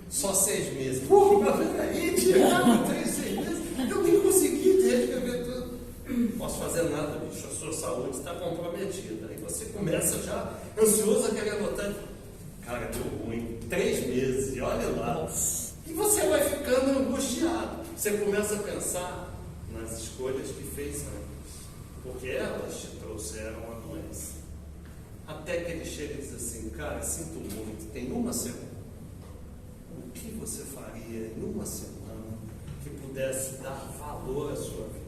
só 6 meses. Pô, mas peraí, Tiago, 6 meses, eu nem consegui reescrever tudo. Não posso fazer nada, bicho, a sua saúde está comprometida. Aí você começa já ansioso a querer anotar. Cara, deu ruim, 3 meses, e olha lá. E você vai ficando angustiado. Você começa a pensar nas escolhas que fez antes, porque elas te trouxeram a doença. Até que ele chega e diz assim, cara, sinto muito, tem 1 semana. O que você faria em 1 semana que pudesse dar valor à sua vida?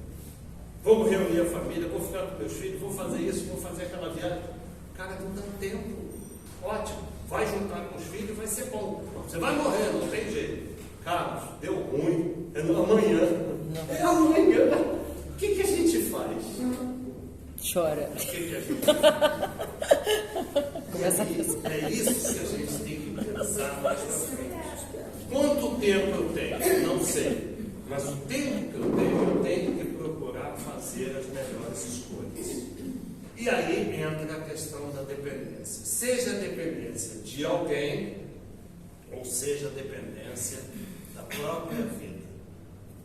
Vamos reunir a família, vou ficar com meus filhos, vou fazer isso, vou fazer aquela viagem. Cara, não dá tempo. Ótimo, vai juntar com os filhos, vai ser bom. Você vai morrer, não tem jeito. Carlos, deu ruim, é amanhã. É amanhã. O que a gente faz? Chora. O que a gente faz? Começa a pensar. É isso que a gente tem que pensar mais pra frente. Quanto tempo eu tenho? Não sei. Mas o tempo que eu tenho que procurar fazer as melhores escolhas. E aí entra a questão da dependência. Seja a dependência de alguém, ou seja a dependência da própria vida.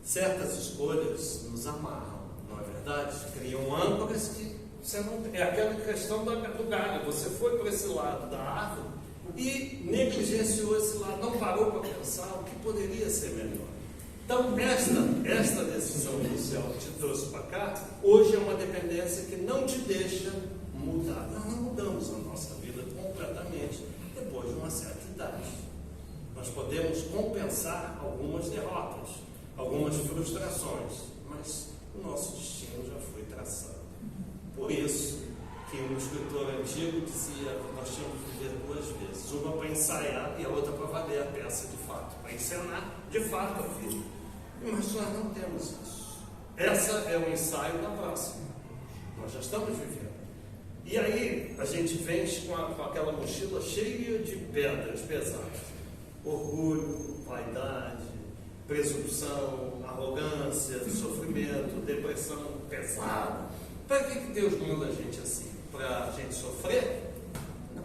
Certas escolhas nos amarram, não é verdade? Criam âncoras que você não tem. É aquela questão do galho. Você foi para esse lado da árvore e negligenciou esse lado, não parou para pensar o que poderia ser melhor. Então, esta decisão inicial que te trouxe para cá, hoje é uma dependência que não te deixa mudar. Nós não mudamos a nossa vida completamente depois de uma certa idade. Nós podemos compensar algumas derrotas, algumas frustrações, mas o nosso destino já foi traçado. Por isso que um escritor antigo dizia que nós tínhamos que viver 2 vezes, uma para ensaiar e a outra para valer a peça de fato, para encenar de fato a vida. Mas nós não temos isso. Essa é o ensaio da próxima. Nós já estamos vivendo. E aí a gente vem com aquela mochila cheia de pedras pesadas. Orgulho, vaidade, presunção, arrogância, sofrimento, depressão pesada. Para que Deus manda a gente assim? Para a gente sofrer? Não.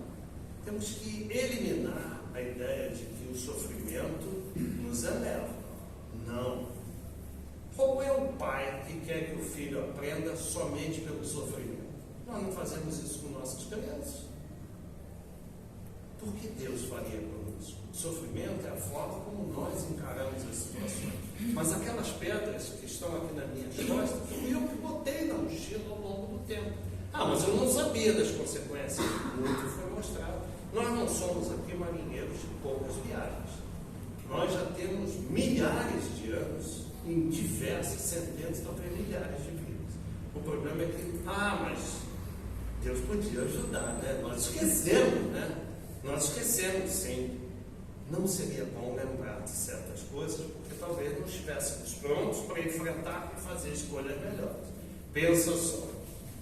Temos que eliminar a ideia de que o sofrimento nos eleva. Não. Qual é o pai que quer que o filho aprenda somente pelo sofrimento? Nós não fazemos isso com nossas crianças. Por que Deus faria conosco? O sofrimento é a forma como nós encaramos as situações. Mas aquelas pedras que estão aqui nas minhas costas, fui eu que botei na mochila ao longo do tempo. Mas eu não sabia das consequências. Muito foi mostrado. Nós não somos aqui marinheiros de poucas viagens. Nós já temos milhares de anos em diversas centenas, talvez milhares de vidas. O problema é que, mas Deus podia ajudar, né? Nós esquecemos, né? Nós esquecemos, sim. Não seria bom lembrar de certas coisas, porque talvez não estivéssemos prontos para enfrentar e fazer escolhas melhores. Pensa só,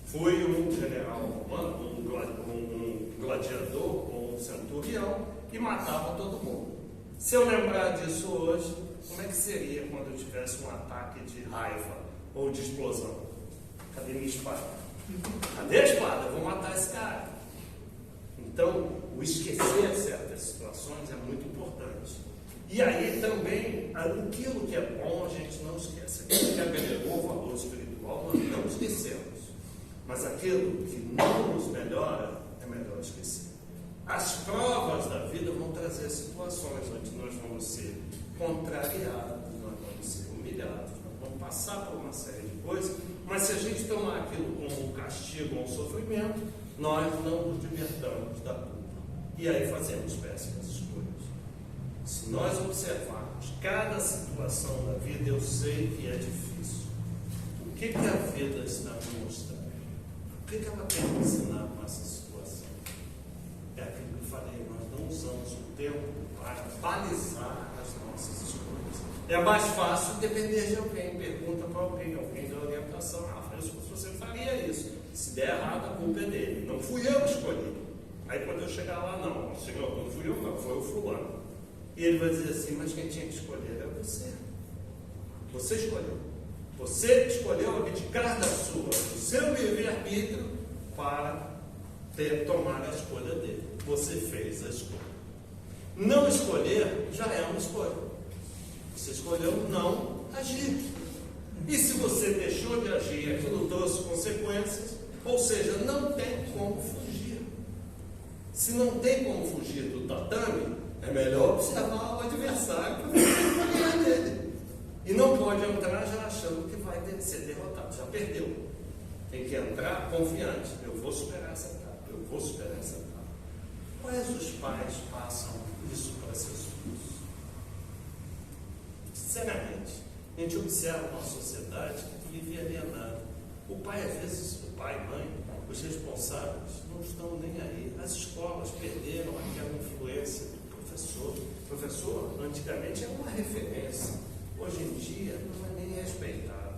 fui um general romano, um gladiador, um centurião, e matava todo mundo. Se eu lembrar disso hoje, como é que seria quando eu tivesse um ataque de raiva ou de explosão? Cadê minha espada? Cadê a espada? Eu vou matar esse cara. Então, o esquecer certas situações é muito importante. E aí também, aquilo que é bom a gente não esquece. Aquilo que agregou o valor espiritual, nós não esquecemos. Mas aquilo que não nos melhora, é melhor esquecer. As provas da vida vão trazer situações onde nós vamos ser contrariados, nós vamos ser humilhados, nós vamos passar por uma série de coisas, mas se a gente tomar aquilo como um castigo ou um sofrimento, nós não nos libertamos da culpa. E aí fazemos péssimas escolhas. Se nós observarmos cada situação da vida, eu sei que é difícil. O que a vida está me mostrando? O que ela tem que ensinar com essa situação? É aquilo que eu falei, nós não usamos o tempo para balizar as nossas escolhas. É mais fácil depender de alguém, pergunta para alguém dá orientação. Você faria isso. Se der errado, a culpa é dele. Não fui eu que escolhi. Aí quando eu chegar lá, não, Senhor, não fui eu, não, foi o fulano. E ele vai dizer assim, mas quem tinha que escolher é você. Você escolheu. Você escolheu abdicar do seu livre-arbítrio para tomar a escolha dele. Você fez a escolha. Não escolher já é uma escolha. Você escolheu não agir. E se você deixou de agir, aquilo trouxe consequências, ou seja, não tem como fugir. Se não tem como fugir do tatame, é melhor observar o adversário para você ganhar dele. E não pode entrar já achando que vai ser derrotado, já perdeu. Tem que entrar confiante. Eu vou superar essa etapa, eu vou superar essa etapa. Quais os pais passam isso para seus filhos? Sinceramente, a gente observa uma sociedade que vive alienada. O pai, às vezes, o pai, mãe, os responsáveis não estão nem aí. As escolas perderam aquela influência do professor. O professor, antigamente, era uma referência. Hoje em dia, não é nem respeitado.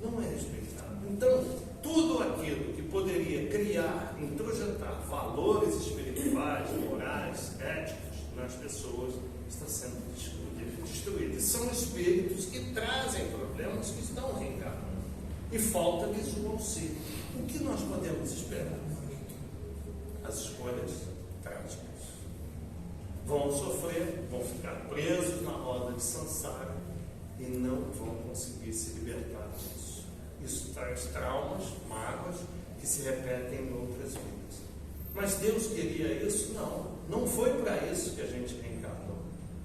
Não é respeitado. Então, tudo aquilo que poderia criar, introjetar valores espirituais, morais, éticos nas pessoas, está sendo destruído. E são espíritos que trazem problemas que estão reencarnando. E falta-lhes o auxílio. O que nós podemos esperar? As escolhas trágicas. Vão sofrer, vão ficar presos na roda de samsara e não vão conseguir se libertar disso. Isso traz traumas, mágoas que se repetem em outras vidas. Mas Deus queria isso? Não. Não foi para isso que a gente reencarnou.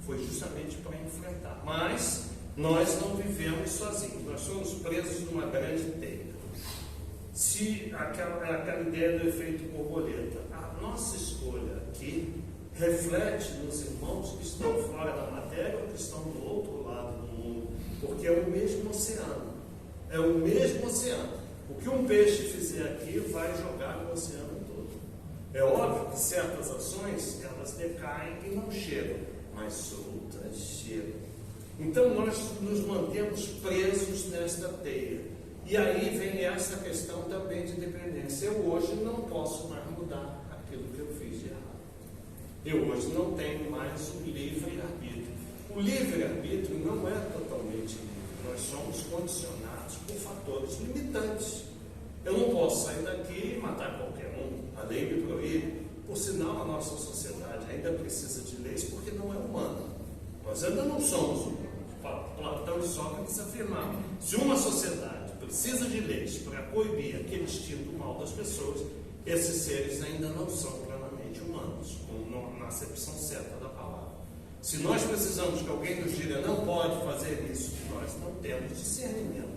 Foi justamente para enfrentar. Mas nós não vivemos sozinhos. Nós somos presos numa grande teia. Se aquela ideia do efeito borboleta, a nossa escolha aqui reflete nos irmãos que estão fora da matéria ou que estão do outro lado do mundo, porque é o mesmo oceano. É o mesmo oceano. O que um peixe fizer aqui vai jogar no oceano todo. É óbvio que certas ações elas decaem e não chegam, mas outras chegam. Então nós nos mantemos presos nesta teia. E aí vem essa questão também de dependência. Eu hoje não posso mais mudar aquilo que eu fiz de errado. Eu hoje não tenho mais o livre-arbítrio. O livre-arbítrio não é totalmente livre. Nós somos condicionados por fatores limitantes. Eu não posso sair daqui e matar qualquer um. A lei me proíbe. Por sinal, a nossa sociedade ainda precisa de leis porque não é humana. Nós ainda não somos humanos. Platão e Sócrates afirmavam: se uma sociedade precisa de leis para coibir aquele instinto mal das pessoas, esses seres ainda não são plenamente humanos. humanos, na acepção certa da palavra. Se nós precisamos que alguém nos diga não pode fazer isso, nós não temos discernimento.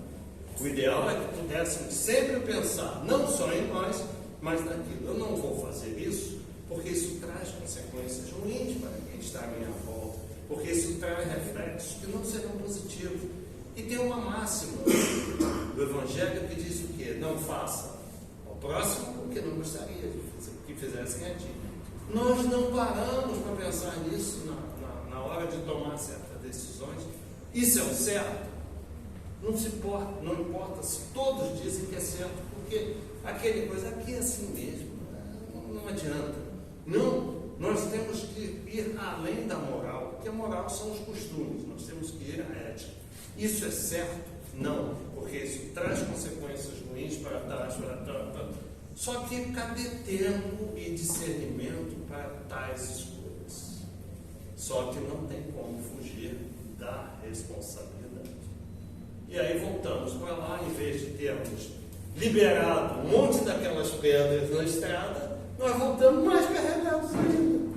O ideal é que pudéssemos sempre pensar não só em nós, mas naquilo. Eu não vou fazer isso porque isso traz consequências ruins para quem está à minha volta, porque isso traz reflexos que não serão positivos. E tem uma máxima do Evangelho que diz o quê? Não faça ao próximo o que não gostaria que fizessem a ti. Nós não paramos para pensar nisso na hora de tomar certas decisões. Isso é o certo? Não importa se todos dizem que é certo, porque aquele coisa aqui é assim mesmo, não adianta. Não, nós temos que ir além da moral, porque a moral são os costumes, nós temos que ir à ética. Isso é certo? Não, porque isso traz consequências ruins para trás, Só que cadê tempo e discernimento para tais escolhas? Só que não tem como fugir da responsabilidade. E aí voltamos para lá, em vez de termos liberado um monte daquelas pedras na estrada, nós voltamos mais carregados ainda.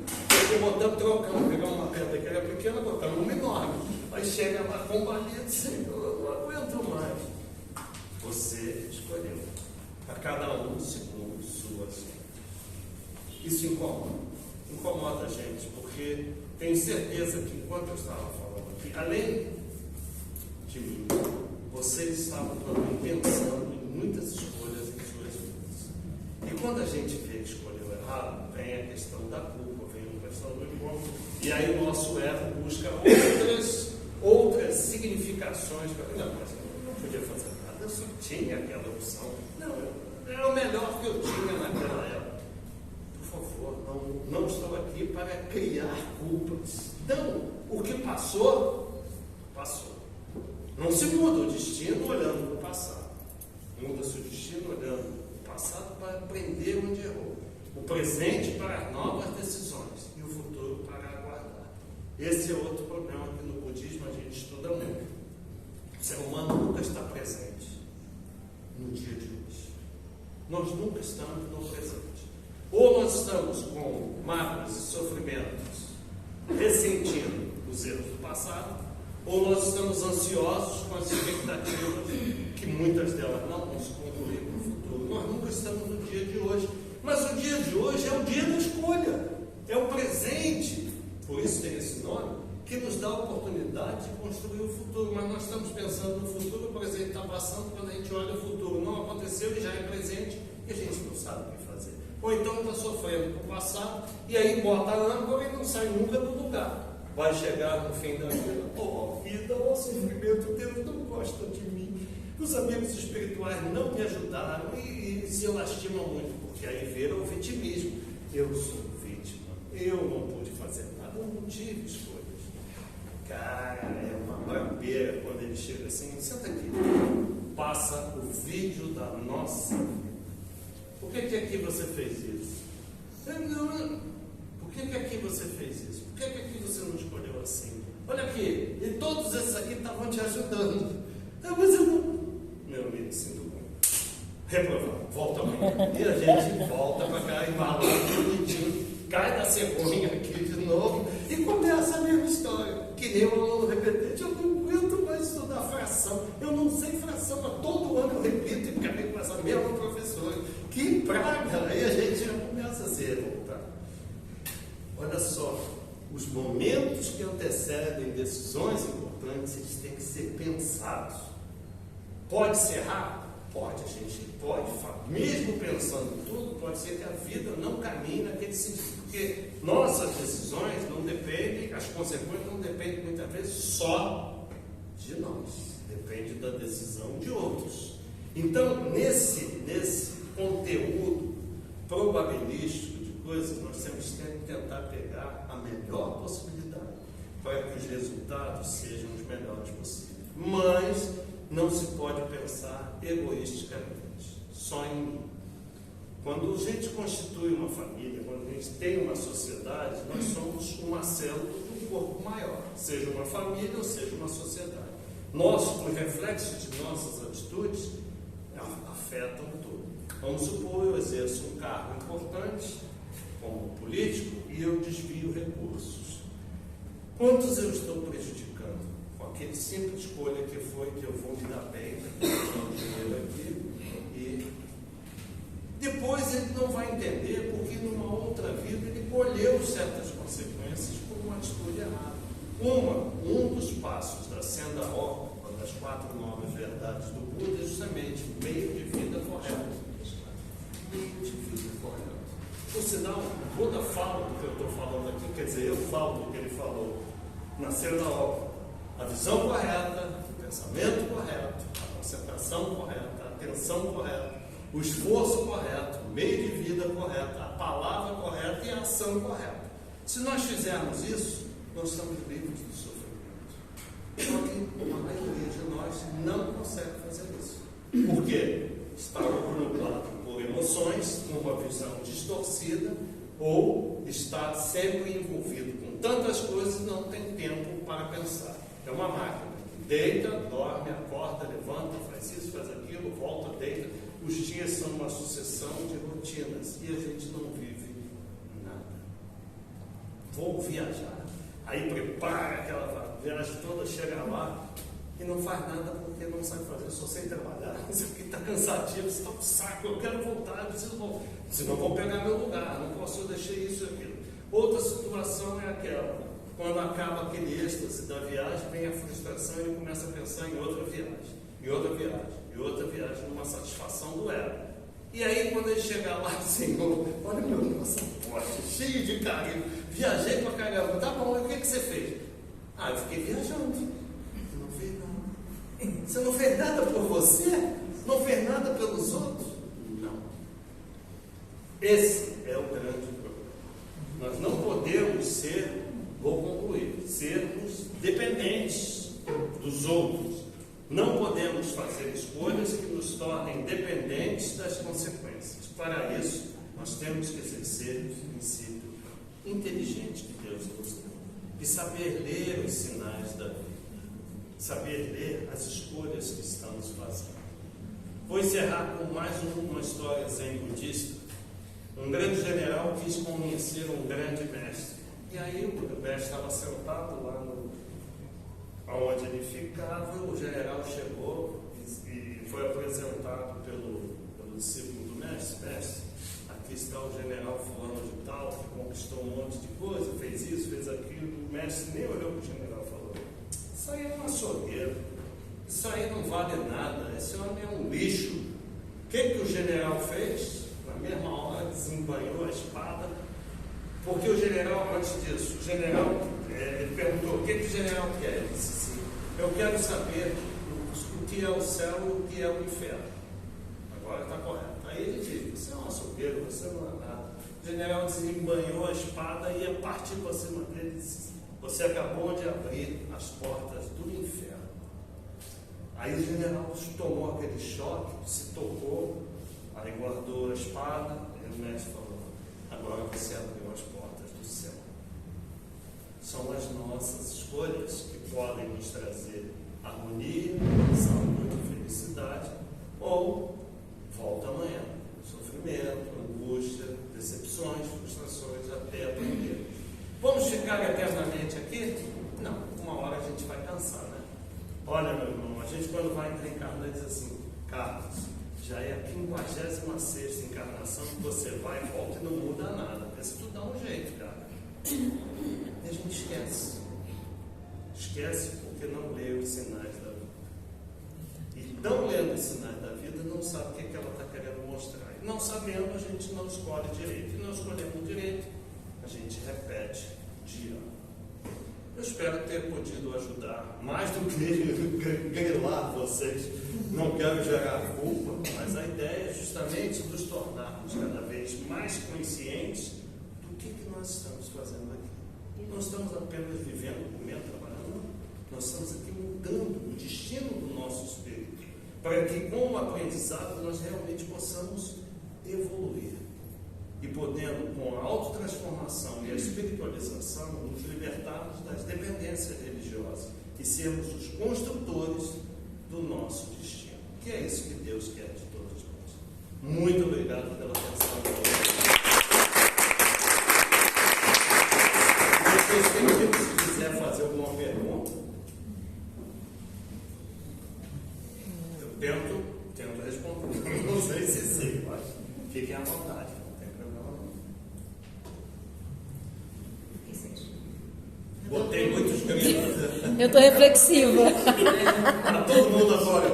Trocamos, pegamos uma pedra que era pequena, botamos uma enorme. Aí chega lá combalido, Senhor, eu não aguento mais. Você escolheu. A cada um segundo suas. Isso incomoda a gente, porque tenho certeza que enquanto eu estava falando aqui, além de mim, vocês estavam também pensando em muitas escolhas em suas vidas. E quando a gente vê que escolheu errado, vem a questão da culpa, vem a questão do encontro, e aí o nosso erro busca outras significações para não, mas eu não podia fazer nada, eu só tinha aquela opção. Não, era o melhor que eu tinha naquela época. Por favor, não estou aqui para criar culpas. Então, o que passou, passou. Não se muda o destino olhando para o passado. Muda-se o destino olhando para o passado para aprender onde errou. O presente para as novas decisões e o futuro para aguardar. Esse é outro problema que no budismo a gente estuda muito. O ser humano nunca está presente no dia de hoje. Nós nunca estamos no presente. Ou nós estamos com mágoas e sofrimentos, ressentindo os erros do passado, ou nós estamos ansiosos com as expectativas que muitas delas não vão se concluir no futuro. Nós nunca estamos no dia de hoje. Mas o dia de hoje é o dia da escolha. É o presente, por isso tem esse nome, que nos dá a oportunidade de construir o futuro. Mas nós estamos pensando no futuro, o presente está passando, quando a gente olha o futuro, não aconteceu e já é presente, e a gente não sabe o que fazer. Ou então está sofrendo com o passado, e aí bota a âncora e não sai nunca do lugar. Vai chegar no fim da vida, vida, sofrimento, Deus não gosta de mim. Os amigos espirituais não me ajudaram e se lastimam muito, porque aí vira o vitimismo. Eu sou vítima, eu não pude fazer nada, eu não tive escolhas. Cara, é uma brabeira quando ele chega assim, senta aqui, passa o vídeo da nossa vida. Por que aqui você fez isso? Por que aqui você fez isso? Por que aqui você não escolheu assim? Olha aqui, e todos esses aqui estavam te ajudando. Mas eu não. Meu amigo, sinto muito. Reprovado, volta amanhã. E a gente volta para cá, embalado, bonitinho, cai da cegonha aqui de novo e começa a mesma história. Que nem o aluno repetente. Eu não aguento mais estudar fração. Eu não sei fração, mas todo ano eu repito e caio com essa mesma professora. Que praga! Aí a gente já começa a se revoltar. Olha só, os momentos que antecedem decisões importantes, eles têm que ser pensados. Pode ser errado? Pode, a gente pode, mesmo pensando tudo, pode ser que a vida não caminhe naquele sentido, porque nossas decisões não dependem, as consequências não dependem muitas vezes só de nós, depende da decisão de outros. Então, nesse conteúdo probabilístico de coisas, nós temos que tentar pegar a melhor possibilidade para que os resultados sejam os melhores possíveis. Mas não se pode pensar egoisticamente, só em mim. Quando a gente constitui uma família, quando a gente tem uma sociedade, nós somos uma célula de um corpo maior, seja uma família ou seja uma sociedade. Os reflexos de nossas atitudes afetam tudo. Vamos supor, eu exerço um cargo importante como político e eu desvio recursos. Quantos eu estou prejudicando com aquele simples escolha que foi que eu vou me dar bem, com dinheiro aqui, e depois ele não vai entender porque numa outra vida ele colheu certas consequências por uma atitude errada. Um dos passos da senda órfã, das 4 novas verdades do Buda, é justamente o meio de vida correto. Meio de vida correto. Por sinal, o Buda fala do que eu estou falando aqui, quer dizer, eu falo do que ele falou na senda órfã. A visão correta, o pensamento correto, a concentração correta, a atenção correta, o esforço correto, o meio de vida correto, a palavra correta e a ação correta. Se nós fizermos isso, nós estamos livres do sofrimento. Só que a maioria de nós não consegue fazer isso. Por quê? Está oculado por emoções, com uma visão distorcida, ou está sempre envolvido com tantas coisas e não tem tempo para pensar. É uma máquina. Deita, dorme, acorda, levanta, faz isso, faz aquilo, volta, deita. Os dias são uma sucessão de rotinas e a gente não vive nada. Vou viajar. Aí prepara aquela viagem toda, chega lá e não faz nada porque não sabe fazer, só sei trabalhar. Isso aqui está cansativo, você está com saco, eu quero voltar, eu preciso voltar. Senão vão pegar meu lugar, não posso deixar isso e aquilo. Outra situação é aquela, quando acaba aquele êxtase da viagem, vem a frustração e ele começa a pensar em outra viagem, e outra viagem, e outra viagem, numa satisfação do ego. E aí, quando ele chegar lá, Senhor, olha meu passaporte, cheio de carinho, viajei pra caramba, tá bom, e o que você fez? Ah, eu fiquei viajando. Você não fez nada. Você não fez nada por você? Não fez nada pelos outros? Não. Esse é o grande problema. Nós não podemos ser, vou concluir, sermos dependentes dos outros. Não podemos fazer escolhas que nos tornem dependentes das consequências. Para isso, nós temos que exercer o princípio inteligente que Deus nos deu. E saber ler os sinais da vida. Saber ler as escolhas que estamos fazendo. Vou encerrar com mais uma história zen budista. Um grande general quis conhecer um grande mestre. E aí o mestre estava sentado lá onde ele ficava, o general chegou e foi apresentado pelo discípulo do mestre. Mestre, aqui está o general fulano de tal, que conquistou um monte de coisa, fez isso, fez aquilo. O mestre nem olhou para o general e falou: isso aí é uma açougueira, isso aí não vale nada, esse homem é um lixo. O que o general fez? Na mesma hora desembanhou a espada, porque o general, antes disso, o general, ele perguntou: o que o general quer? Ele disse assim: eu quero saber o que é o céu e o que é o inferno. Agora está correto. Aí ele diz: você é um açougueiro, você não é nada. O general desembanhou a espada e ia partir para cima dele e disse: você acabou de abrir as portas do inferno. Aí o general tomou aquele choque, se tocou, aí guardou a espada, e o mestre falou: agora você abriu as portas do céu. São as nossas escolhas que podem nos trazer harmonia, saúde, felicidade, ou volta amanhã, sofrimento, angústia, decepções, frustrações, até aprender. Vamos ficar eternamente aqui? Não, uma hora a gente vai cansar, né? Olha, meu irmão, a gente quando vai reencarnar diz assim: Carlos, já é a 56ª encarnação que você vai e volta e não muda nada. Porque se tu dá um jeito, cara. E a gente esquece. Esquece porque não lê os sinais da vida. E não lendo os sinais da vida, não sabe o que ela está querendo mostrar. E não sabendo, a gente não escolhe direito. E não escolhendo direito, a gente repete dia. Eu espero ter podido ajudar, mais do que grilar vocês. Não quero gerar culpa, mas a ideia é justamente nos tornarmos cada vez mais conscientes do que nós estamos fazendo aqui. Não estamos apenas vivendo, comendo, trabalhando, não. Nós estamos aqui mudando o destino do nosso espírito, para que com o aprendizado nós realmente possamos evoluir. E podendo, com a autotransformação e a espiritualização, nos libertarmos das dependências religiosas e sermos os construtores do nosso destino. Que é isso que Deus quer de todos nós. Muito obrigado pela atenção. Vocês têm que, se quiser fazer alguma pergunta, eu tento responder. Não sei se sei, mas fiquem à vontade, não tem problema não. Botei muitos gritos. Eu tô reflexiva. Para todo mundo agora.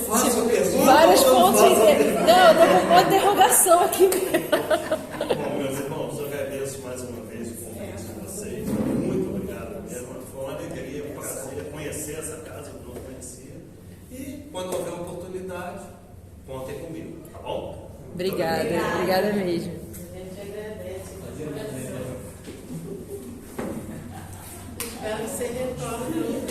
Faça pergunta. Vários ou não pontos faça de... pergunta? Não, eu tô com uma interrogação aqui. Bom, meus irmãos, eu agradeço mais uma vez o convite de vocês. Muito obrigado mesmo. Foi uma alegria, um prazer conhecer essa casa que eu não conhecia. E quando houver oportunidade, contem comigo, tá bom? Obrigada mesmo. A gente agradece. Espero que você retorne.